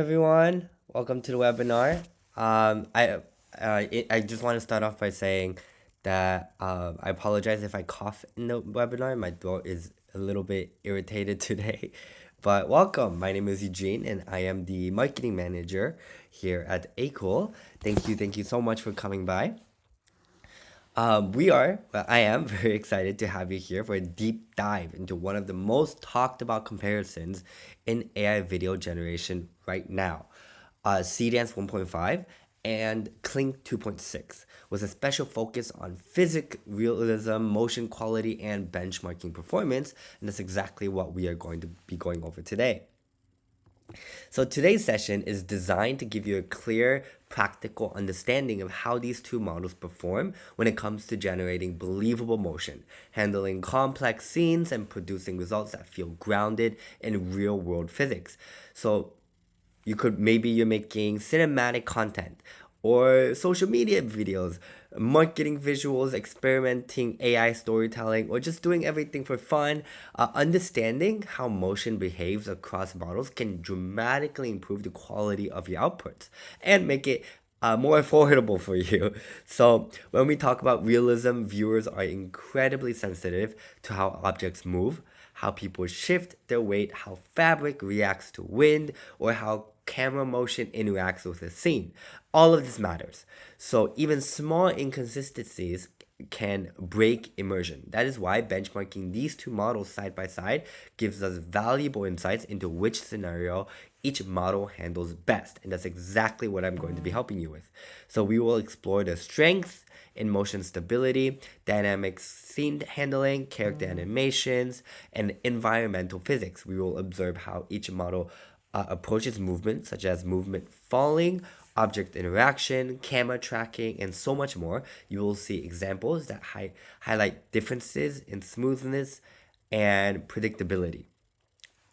everyone. Welcome to the webinar. I just want to start off by saying that I apologize if I cough in the webinar. My throat is a little bit irritated today. But welcome. My name is Eugene, and I am the marketing manager here at ACOOL. Thank you so much for coming by. I am very excited to have you here for a deep dive into one of the most talked about comparisons in AI video generation right now, Seedance 1.5 and Kling 2.6, with a special focus on physics, realism, motion quality, and benchmarking performance, and that's exactly what we are going to be going over today. So today's session is designed to give you a clear, practical understanding of how these two models perform when it comes to generating believable motion, handling complex scenes, and producing results that feel grounded in real-world physics. So you're making cinematic content or social media videos, marketing visuals, experimenting AI storytelling, or just doing everything for fun. Understanding how motion behaves across models can dramatically improve the quality of your outputs and make it more affordable for you. So when we talk about realism, viewers are incredibly sensitive to how objects move, how people shift their weight, how fabric reacts to wind, or how camera motion interacts with the scene. All of this matters. So even small inconsistencies can break immersion. That is why benchmarking these two models side by side gives us valuable insights into which scenario each model handles best. And that's exactly what I'm going to be helping you with. So we will explore the strengths in motion stability, dynamic scene handling, character animations, and environmental physics. We will observe how each model approaches movement, such as movement falling, object interaction, camera tracking, and so much more. You will see examples that highlight differences in smoothness and predictability.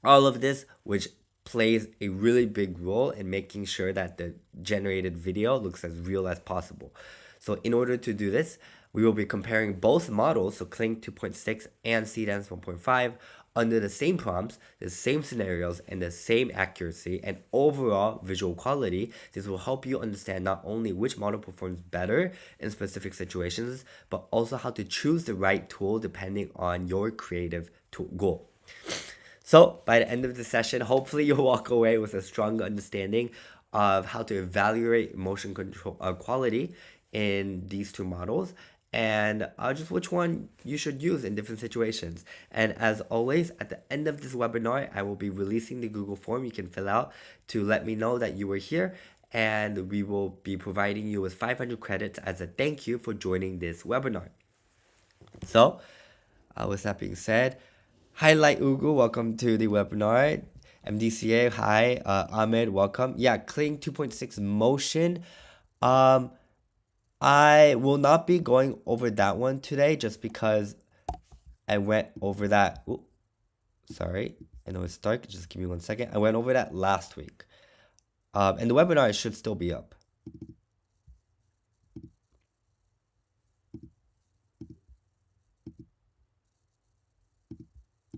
All of this, which plays a really big role in making sure that the generated video looks as real as possible. So in order to do this, we will be comparing both models, so Kling 2.6 and Seedance 1.5, under the same prompts, the same scenarios, and the same accuracy and overall visual quality. This will help you understand not only which model performs better in specific situations, but also how to choose the right tool depending on your creative goal. So by the end of the session, hopefully you'll walk away with a stronger understanding of how to evaluate motion control quality in these two models and just which one you should use in different situations. And as always, at the end of this webinar, I will be releasing the Google form you can fill out to let me know that you were here, and we will be providing you with 500 credits as a thank you for joining this webinar. So, with that being said, hi Light Ugu, welcome to the webinar. MDCA, hi. Ahmed, welcome. Yeah, Kling 2.6 motion. I will not be going over that one today just because I went over that. Ooh, sorry, I know it's dark. Just give me 1 second. I went over that last week. And the webinar should still be up.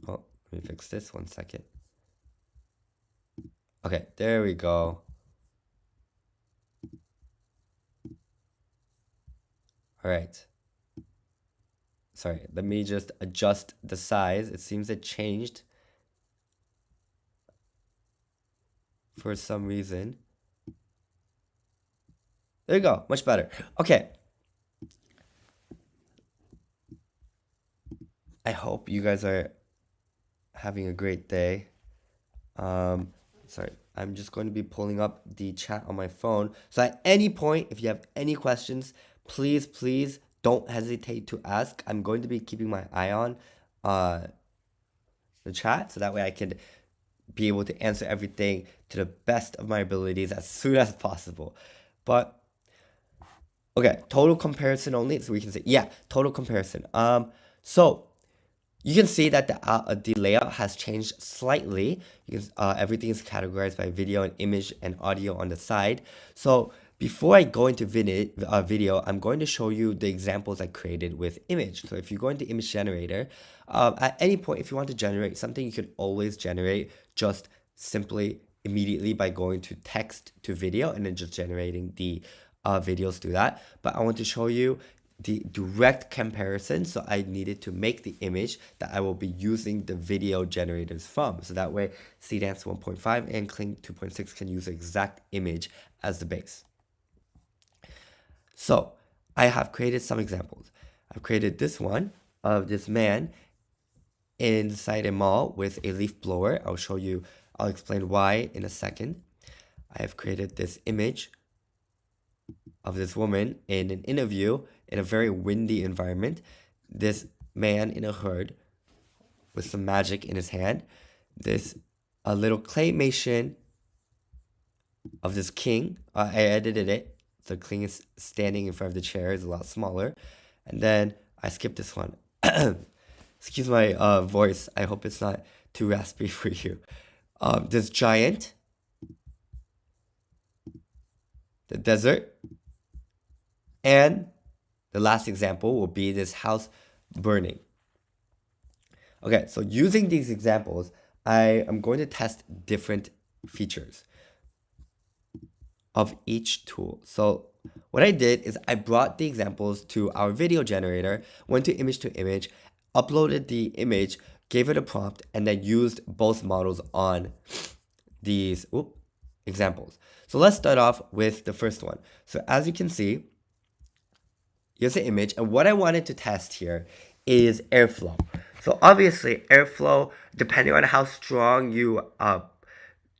Oh, let me fix this 1 second. Okay, there we go. All right. Sorry, let me just adjust the size. It seems it changed for some reason. There you go, much better. Okay. I hope you guys are having a great day. Sorry, I'm just going to be pulling up the chat on my phone. So at any point, if you have any questions, please don't hesitate to ask. I'm going to be keeping my eye on the chat so that way I can be able to answer everything to the best of my abilities as soon as possible. But okay, total comparison only, so we can say, yeah, total comparison. So you can see that the layout has changed slightly because everything is categorized by video and image and audio on the side. So before I go into video, I'm going to show you the examples I created with image. So if you go into image generator, at any point, if you want to generate something, you can always generate just simply immediately by going to text to video and then just generating the videos through that. But I want to show you the direct comparison, so I needed to make the image that I will be using the video generators from. So that way, Seedance 1.5 and Kling 2.6 can use the exact image as the base. So I have created some examples. I've created this one of this man inside a mall with a leaf blower. I'll explain why in a second. I have created this image of this woman in an interview in a very windy environment. This man in a hood with some magic in his hand. A little claymation of this king. I edited it. The king is standing in front of the chair. It's a lot smaller. And then I skipped this one. Excuse my voice. I hope it's not too raspy for you. This giant. The desert. And the last example will be this house burning. Okay, so using these examples, I am going to test different features of each tool. So what I did is I brought the examples to our video generator, went to image, uploaded the image, gave it a prompt, and then used both models on these examples. So let's start off with the first one. So as you can see, here's the image, and what I wanted to test here is airflow. So obviously airflow, depending on how strong you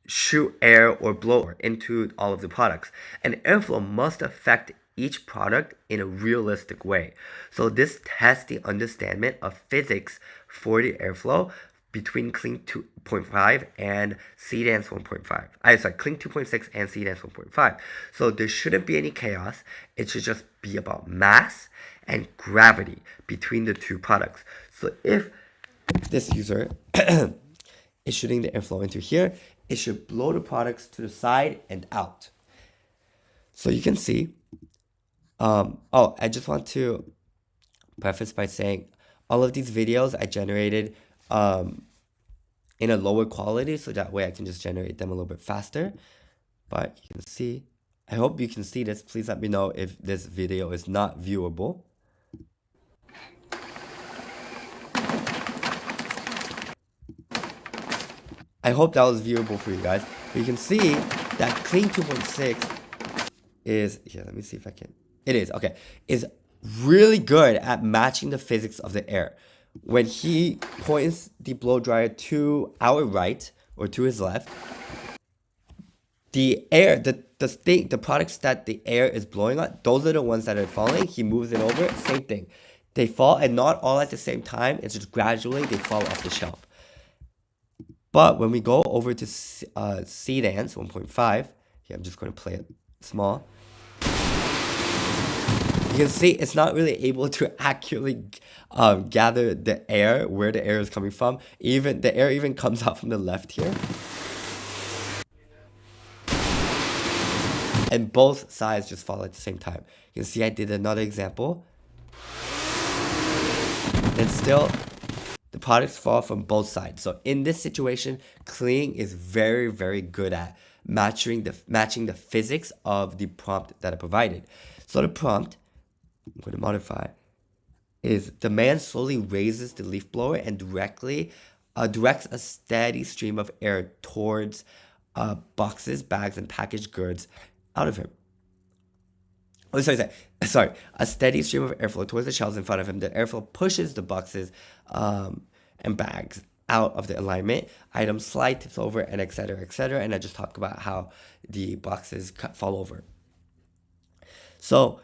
shoot air or blow into all of the products, and airflow must affect each product in a realistic way. So this tests the understanding of physics for the airflow between Kling 2.5 and Seedance 1.5. Kling 2.6 and Seedance 1.5. So there shouldn't be any chaos. It should just be about mass and gravity between the two products. So if this user is shooting the airflow into here, it should blow the products to the side and out. So you can see, I just want to preface by saying all of these videos I generated in a lower quality, so that way I can just generate them a little bit faster. But you can see, I hope you can see this. Please let me know if this video is not viewable. I hope that was viewable for you guys. But you can see that Kling 2.6 is, here, let me see if I can. It is, okay. Is really good at matching the physics of the air. When he points the blow dryer to our right or to his left, the air, the products that the air is blowing on, those are the ones that are falling. He moves it over, same thing. They fall, and not all at the same time. It's just gradually they fall off the shelf. But when we go over to Seedance 1.5, here I'm just going to play it small. You can see it's not really able to accurately gather the air, where the air is coming from. Even the air even comes out from the left here. And both sides just fall at the same time. You can see I did another example. And still, the products fall from both sides. So in this situation, Kling is very, very good at matching the physics of the prompt that I provided. So the prompt, I'm going to modify, is the man slowly raises the leaf blower and directs a steady stream of air towards boxes, bags, and packaged goods out of him. Oh, sorry. A steady stream of airflow towards the shelves in front of him. The airflow pushes the boxes and bags out of the alignment. Items slide, tips over, and etc. And I just talk about how the boxes fall over. So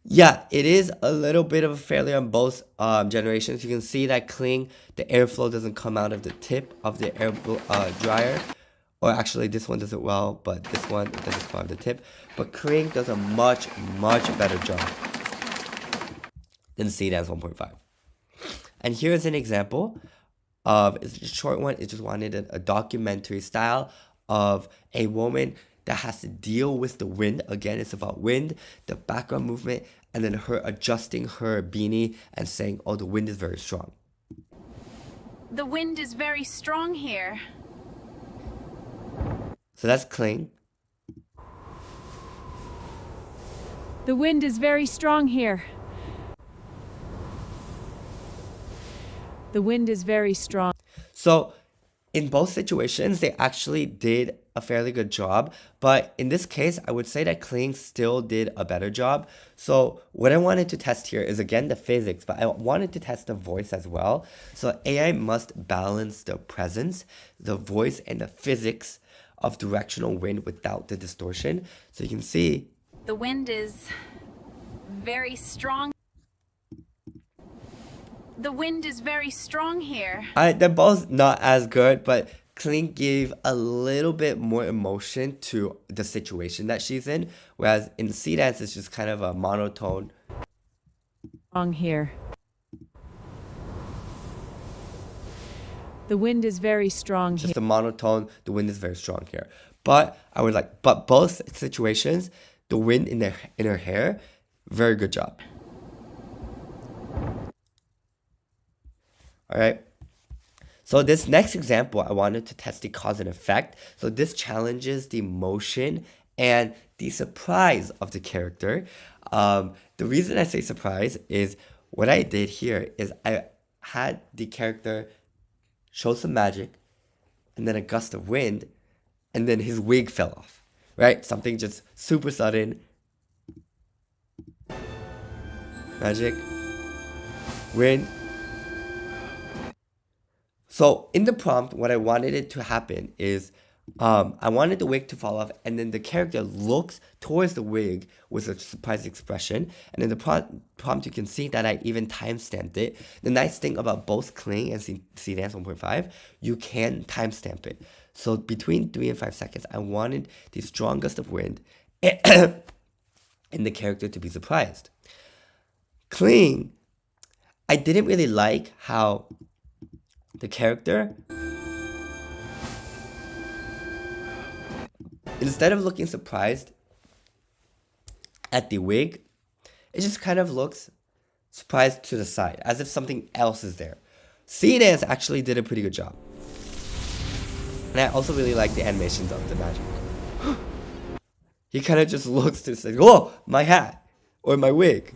yeah, it is a little bit of a failure on both generations. You can see that Kling, the airflow doesn't come out of the tip of the air dryer. Or actually, this one does it well, but this one, it doesn't come out of the tip. But Kling does a much, much better job than Seedance 1.5. And here's an example of, it's a short one. It just wanted a documentary style of a woman that has to deal with the wind. Again, it's about wind, the background movement, and then her adjusting her beanie and saying, oh, the wind is very strong. The wind is very strong here. So that's Kling. The wind is very strong here. The wind is very strong. So in both situations, they actually did a fairly good job. But in this case, I would say that Kling still did a better job. So what I wanted to test here is again the physics, but I wanted to test the voice as well. So AI must balance the presence, the voice, and the physics of directional wind without the distortion. So you can see the wind is very strong. The wind is very strong here. they're both not as good, but Kling gave a little bit more emotion to the situation that she's in, whereas in Seedance it's just kind of a monotone. Strong here. The wind is very strong here. Just a monotone. The wind is very strong here. But but both situations, the wind in her hair, very good job. All right. So this next example, I wanted to test the cause and effect. So this challenges the emotion and the surprise of the character. The reason I say surprise is what I did here is I had the character show some magic and then a gust of wind and then his wig fell off, right? Something just super sudden. Magic, wind. So in the prompt, what I wanted it to happen is I wanted the wig to fall off and then the character looks towards the wig with a surprised expression. And in the prompt, you can see that I even timestamped it. The nice thing about both Kling and Seedance 1.5, you can timestamp it. So between 3 and 5 seconds, I wanted the strong gust of wind and the character to be surprised. Kling, I didn't really like how the character, instead of looking surprised at the wig, it just kind of looks surprised to the side, as if something else is there. Seedance actually did a pretty good job. And I also really like the animations of the magic. He kind of just looks to say, "Oh, my hat," or "my wig."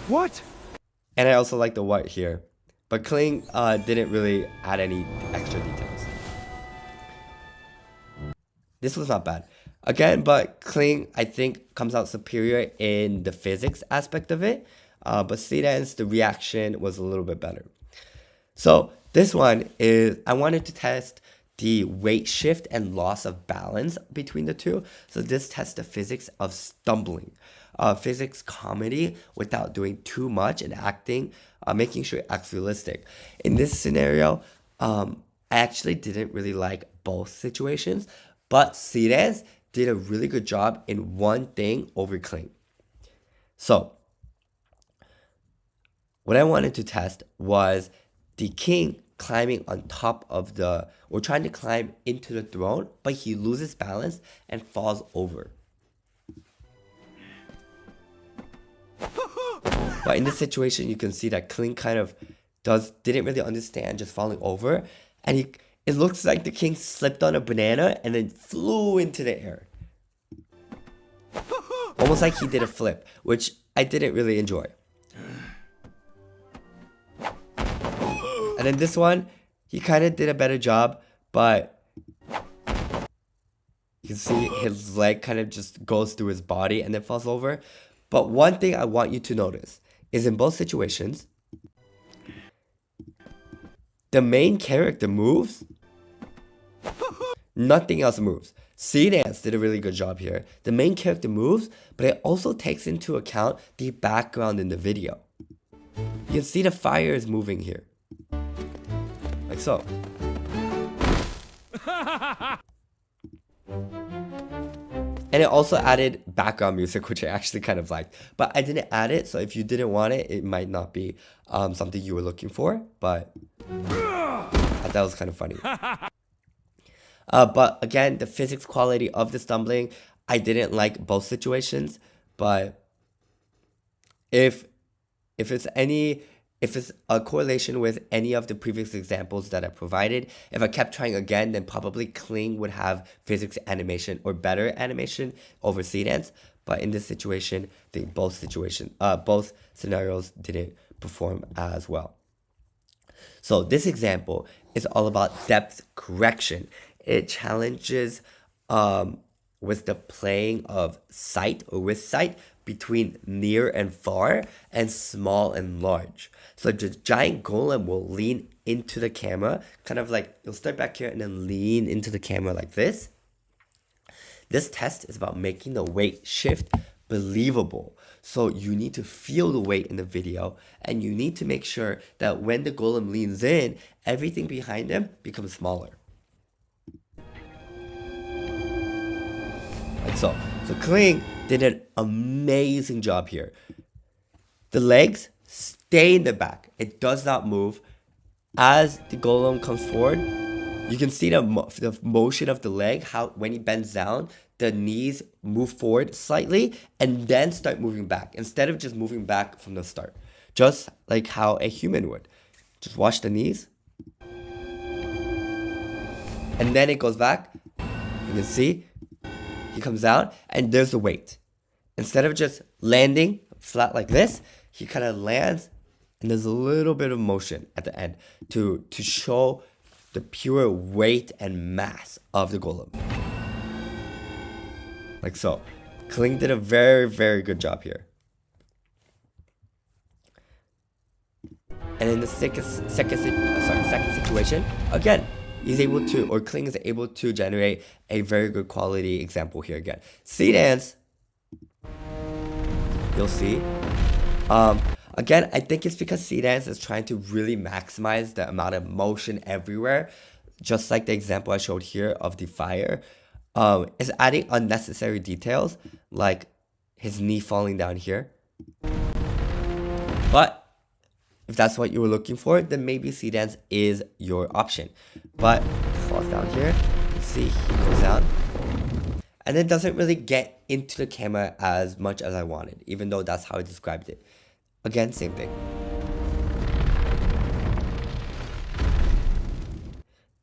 What? And I also like the white here. But Kling didn't really add any extra details. This was not bad. Again, but Kling, I think, comes out superior in the physics aspect of it. But Seedance, the reaction was a little bit better. So this one is, I wanted to test the weight shift and loss of balance between the two. So this tests the physics of stumbling. Physics comedy without doing too much and acting, making sure it acts realistic. In this scenario, I actually didn't really like both situations, but Seedance did a really good job in one thing over Kling. So what I wanted to test was the king climbing on top of or trying to climb into the throne, but he loses balance and falls over. But in this situation, you can see that Kling kind of didn't really understand just falling over, and it looks like the king slipped on a banana and then flew into the air. Almost like he did a flip, which I didn't really enjoy. And then this one, he kind of did a better job, but you can see his leg kind of just goes through his body and then falls over. But one thing I want you to notice is in both situations, the main character moves, nothing else moves. Seedance did a really good job here. The main character moves, but it also takes into account the background in the video. You can see the fire is moving here. Like so. And it also added background music, which I actually kind of liked. But I didn't add it, so if you didn't want it, it might not be something you were looking for. But I thought it was kind of funny. But again, the physics quality of the stumbling, I didn't like both situations. But if it's any if it's a correlation with any of the previous examples that I provided, if I kept trying again, then probably Kling would have physics animation or better animation over Seedance. But in this situation, both scenarios didn't perform as well. So this example is all about depth correction. It challenges with the playing of sight or with sight between near and far and small and large. So the giant golem will lean into the camera, kind of like you'll start back here and then lean into the camera like this. This test is about making the weight shift believable. So you need to feel the weight in the video, and you need to make sure that when the golem leans in, everything behind him becomes smaller. Like so. So Kling did an amazing job here. The legs stay in the back. It does not move. As the golem comes forward, you can see the motion of the leg, how when he bends down, the knees move forward slightly and then start moving back instead of just moving back from the start. Just like how a human would. Just watch the knees. And then it goes back. You can see he comes out and there's the weight. Instead of just landing flat like this, he kind of lands and there's a little bit of motion at the end to show the pure weight and mass of the golem. Like so. Kling did a very, very good job here. And in the second situation, again, he's able to, or Kling is able to generate a very good quality example here again. Seedance, you'll see. Again, I think it's because Seedance is trying to really maximize the amount of motion everywhere. Just like the example I showed here of the fire. It's adding unnecessary details, like his knee falling down here. But if that's what you were looking for, then maybe Seedance is your option. But it falls down here. You can see he goes down. And it doesn't really get into the camera as much as I wanted, even though that's how I described it. Again, same thing.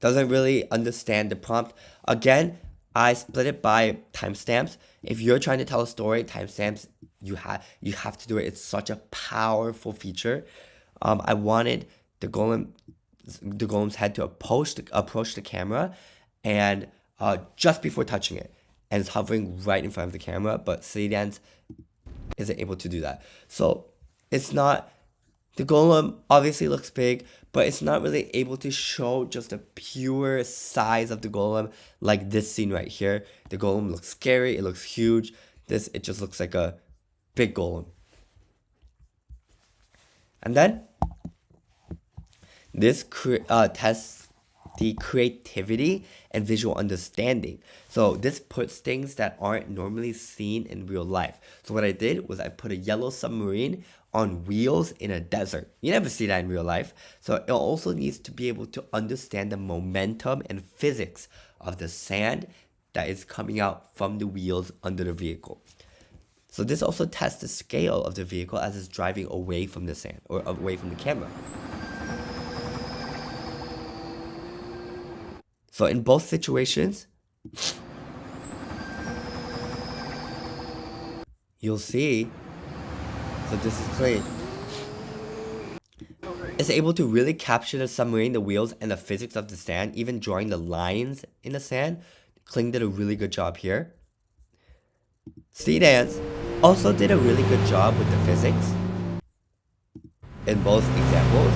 Doesn't really understand the prompt. Again, I split it by timestamps. If you're trying to tell a story, timestamps, you have to do it. It's such a powerful feature. I wanted the golem's head to approach the camera, and just before touching it, and it's hovering right in front of the camera. But Seedance isn't able to do that. So it's not. The golem obviously looks big, but it's not really able to show just the pure size of the golem like this scene right here. The golem looks scary, it looks huge. It just looks like a big golem. And then this tests the creativity and visual understanding. So this puts things that aren't normally seen in real life. So what I did was I put a yellow submarine on wheels in a desert. You never see that in real life. So it also needs to be able to understand the momentum and physics of the sand that is coming out from the wheels under the vehicle. So this also tests the scale of the vehicle as it's driving away from the sand or away from the camera. So in both situations, you'll see, so this is Kling. It's able to really capture the submarine, the wheels, and the physics of the sand, even drawing the lines in the sand. Kling did a really good job here. Seedance also did a really good job with the physics in both examples.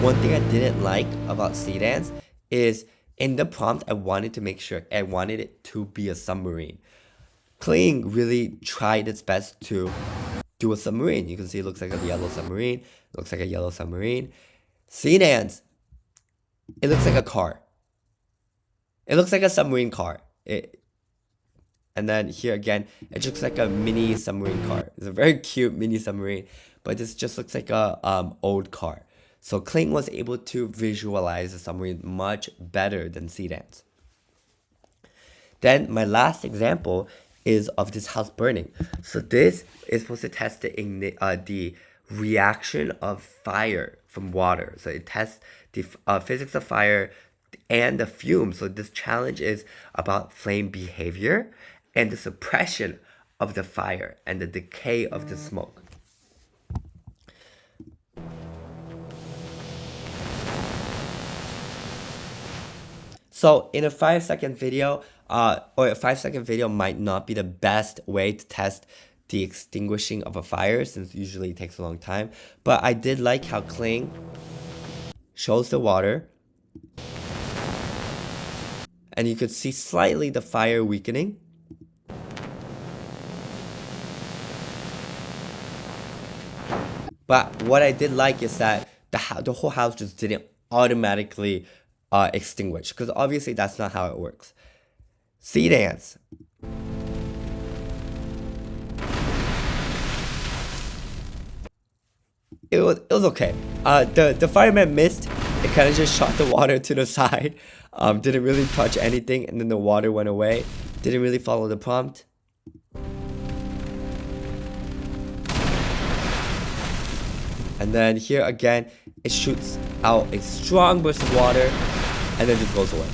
One thing I didn't like about Seedance is in the prompt, I wanted to make sure I wanted it to be a submarine. Kling really tried its best to do a submarine. You can see it looks like a yellow submarine. It looks like a yellow submarine. Seedance, it looks like a car. It looks like a submarine car. And then here again, it looks like a mini submarine car. It's a very cute mini submarine, but this just looks like a old car. So Kling was able to visualize the submarine much better than Seedance. Then my last example is of this house burning. So this is supposed to test the reaction of fire from water. So it tests the physics of fire and the fumes. So this challenge is about flame behavior and the suppression of the fire and the decay of the smoke. So in a 5-second video, or a 5-second video might not be the best way to test the extinguishing of a fire, since usually it takes a long time. But I did like how Kling shows the water, and you could see slightly the fire weakening. But what I did like is that the whole house just didn't automatically extinguish, because obviously that's not how it works. Seedance. It was okay. The fireman missed. It kind of just shot the water to the side. Didn't really touch anything, and then the water went away. Didn't really follow the prompt. And then here again, it shoots out a strong burst of water and then just goes away.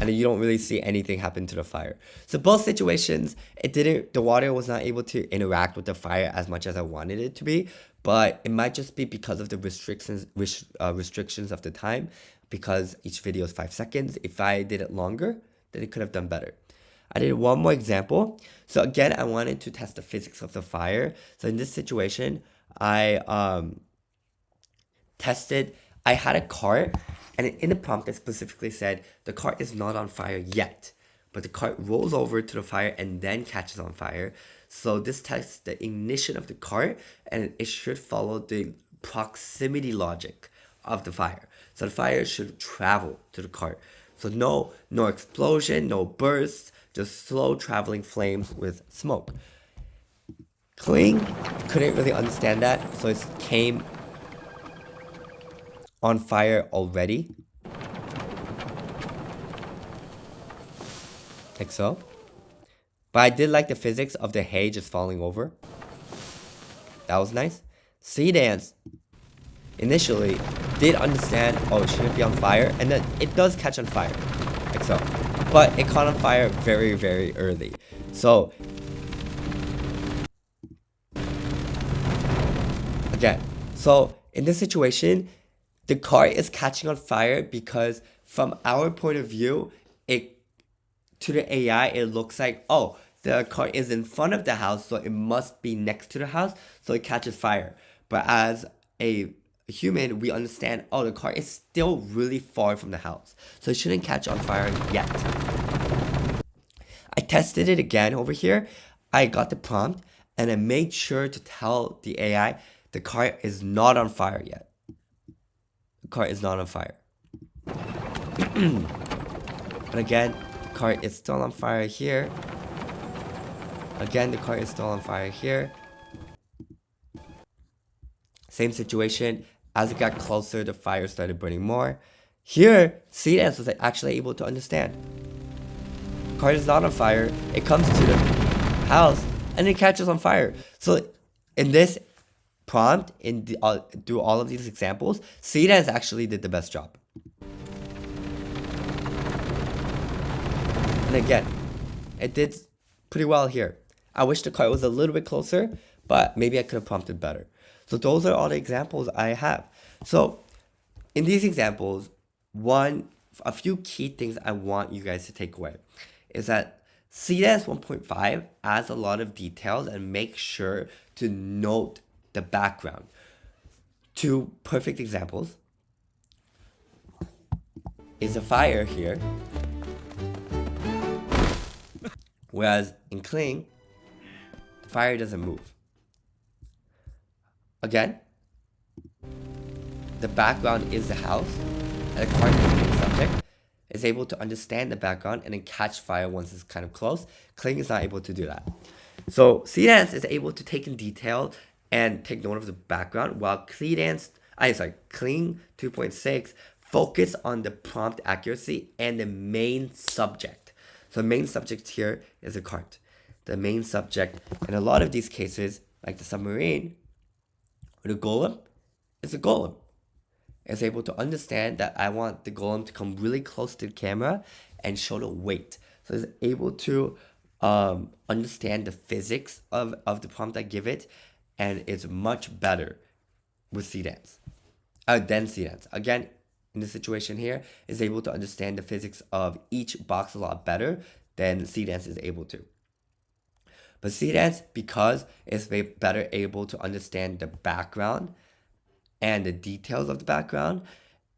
And then you don't really see anything happen to the fire. So both situations, the water was not able to interact with the fire as much as I wanted it to be. But it might just be because of the restrictions of the time, because each video is 5 seconds. If I did it longer, then it could have done better. I did one more example. So again, I wanted to test the physics of the fire. So in this situation, I I had a cart, and in the prompt it specifically said the cart is not on fire yet, but the cart rolls over to the fire and then catches on fire. So this tests the ignition of the cart, and it should follow the proximity logic of the fire. So the fire should travel to the cart. So no explosion, no bursts, just slow traveling flames with smoke. Kling couldn't really understand that, so it came on fire already, like so. But I did like the physics of the hay just falling over. That was nice. Seedance initially did understand, oh, it shouldn't be on fire, and then it does catch on fire, like so. But it caught on fire very, very early. So again, so in this situation, the cart is catching on fire because from our point of view, to the AI, it looks like, oh, the cart is in front of the house, so it must be next to the house, so it catches fire. But as a human, we understand, oh, the cart is still really far from the house, so it shouldn't catch on fire yet. I tested it again over here. I got the prompt, and I made sure to tell the AI the cart is not on fire yet. The cart is not on fire. But again, the cart is still on fire here. Again, the cart is still on fire here. Same situation. As it got closer, the fire started burning more. Here, Seedance was actually able to understand. The cart is not on fire. It comes to the house and it catches on fire. So in this prompt, through all of these examples, Seedance actually did the best job. And again, it did pretty well here. I wish the cart was a little bit closer, but maybe I could have prompted better. So those are all the examples I have. So in these examples, a few key things I want you guys to take away is that Seedance 1.5 adds a lot of details and make sure to note the background. Two perfect examples is a fire here, whereas in Kling, the fire doesn't move. Again, the background is the house, and the cart is the main subject. Is able to understand the background and then catch fire once it's kind of close. Kling is not able to do that. So Seedance is able to take in detail and take note of the background, while Kling 2.6 focus on the prompt accuracy and the main subject. So the main subject here is a cart. The main subject in a lot of these cases, like the submarine, With a golem, it's a golem. It's able to understand that I want the golem to come really close to the camera and show the weight. So it's able to understand the physics of the prompt I give it, and it's much better with Seedance than Seedance. Again, in this situation here, is able to understand the physics of each box a lot better than Seedance is able to. But Seedance, because it's better able to understand the background and the details of the background,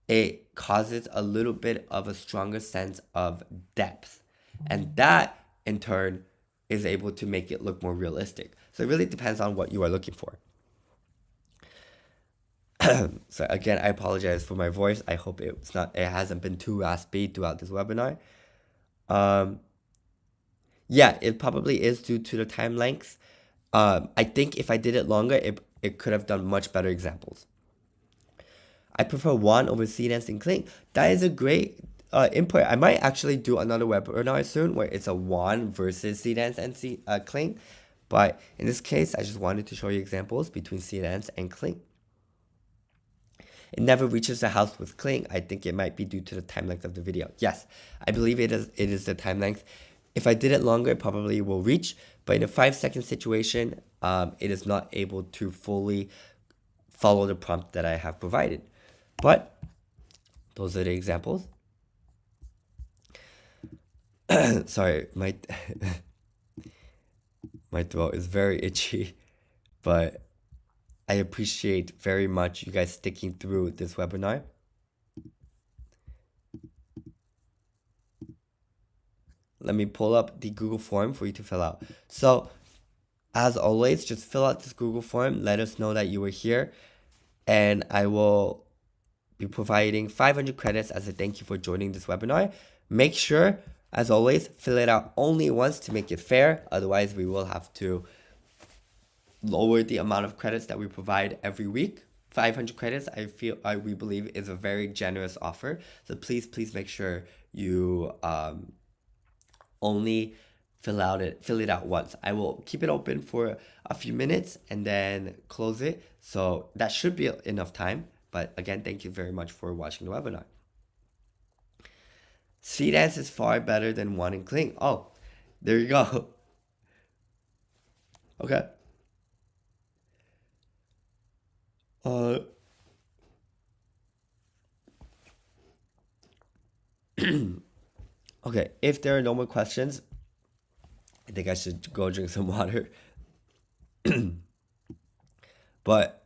it causes a little bit of a stronger sense of depth. And that, in turn, is able to make it look more realistic. So it really depends on what you are looking for. So again, I apologize for my voice. I hope it hasn't been too raspy throughout this webinar. Yeah, it probably is due to the time length. I think if I did it longer, it could have done much better examples. I prefer one over Seedance and Kling. That is a great input. I might actually do another webinar soon where it's a one versus Seedance and Kling. But in this case, I just wanted to show you examples between Seedance and Kling. It never reaches the house with Kling. I think it might be due to the time length of the video. Yes, I believe it is the time length. If I did it longer, it probably will reach. But in a 5-second situation, it is not able to fully follow the prompt that I have provided. But those are the examples. Sorry, my throat is very itchy, but I appreciate very much you guys sticking through this webinar. Let me pull up the Google form for you to fill out. So, as always, just fill out this Google form. Let us know that you were here, and I will be providing 500 credits as a thank you for joining this webinar. Make sure, as always, fill it out only once to make it fair. Otherwise, we will have to lower the amount of credits that we provide every week. 500 credits, we believe, is a very generous offer. So please make sure you only fill it out once. I will keep it open for a few minutes and then close it. So that should be enough time. But again, thank you very much for watching the webinar. Seedance is far better than one in Kling. Oh, there you go. Okay. Okay, if there are no more questions, I think I should go drink some water. But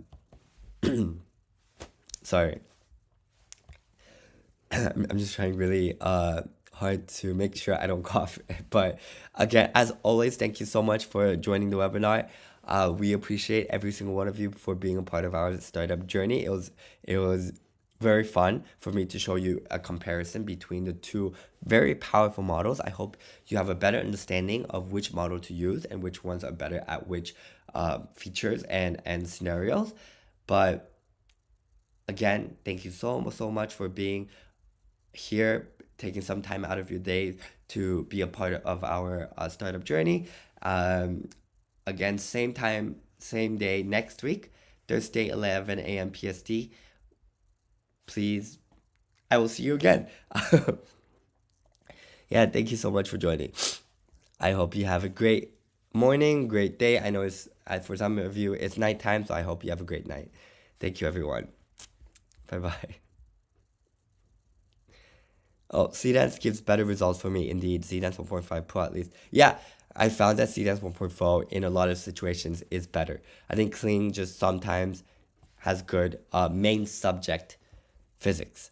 sorry. I'm just trying really hard to make sure I don't cough. But again, as always, thank you so much for joining the webinar. We appreciate every single one of you for being a part of our startup journey. It was very fun for me to show you a comparison between the two very powerful models. I hope you have a better understanding of which model to use and which ones are better at which features and scenarios. But again, thank you so much for being here, taking some time out of your day to be a part of our startup journey. Again, same time, same day next week, Thursday, 11 a.m. PST. Please, I will see you again. Yeah, thank you so much for joining. I hope you have a great morning, great day. I know it's for some of you it's nighttime, so I hope you have a great night. Thank you, everyone. Bye-bye. Oh, Seedance gives better results for me, indeed. Seedance 1.5 Pro, at least. Yeah, I found that Seedance 1.4 in a lot of situations is better. I think Kling just sometimes has good main subject physics.